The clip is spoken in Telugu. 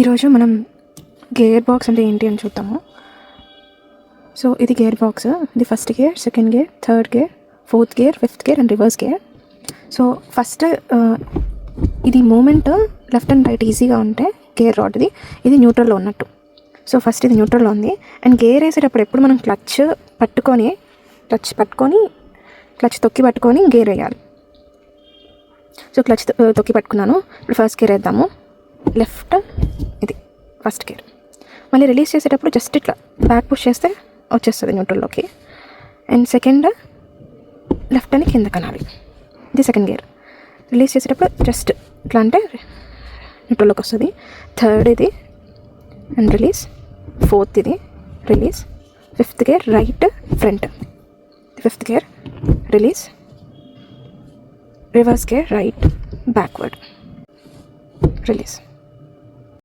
ఈరోజు మనం గేర్ బాక్స్ అంటే ఏంటి అని చూద్దాము. సో ఇది గేర్ బాక్స్. ఇది first gear, second gear, third gear, fourth gear, fifth gear and reverse gear. So first ఇది మూమెంట్ లెఫ్ట్ అండ్ రైట్ ఈజీగా ఉంటే గేర్ రాడ్ది ఇది న్యూట్రల్లో ఉన్నట్టు. సో ఫస్ట్ ఇది న్యూట్రల్లో ఉంది. అండ్ గేర్ వేసేటప్పుడు ఎప్పుడు మనం క్లచ్ పట్టుకొని క్లచ్ తొక్కి పట్టుకొని గేర్ వేయాలి. సో క్లచ్ తొక్కి పట్టుకున్నాను. ఇప్పుడు ఫస్ట్ గేర్ వేద్దాము. లెఫ్ట్, ఇది ఫస్ట్ గేర్. మళ్ళీ రిలీజ్ చేసేటప్పుడు జస్ట్ ఇట్లా బ్యాక్ పుష్ చేస్తే వచ్చేస్తుంది న్యూట్రల్లోకి. అండ్ సెకండ్ లెఫ్ట్ అని కింద కనాలి. ఇది సెకండ్ గేర్. రిలీజ్ చేసేటప్పుడు జస్ట్ ఇట్లా అంటే న్యూట్రల్లోకి వస్తుంది. థర్డ్ ఇది అండ్ రిలీజ్. ఫోర్త్ ఇది release. Fifth gear right front. Fifth gear release. Reverse gear right backward release.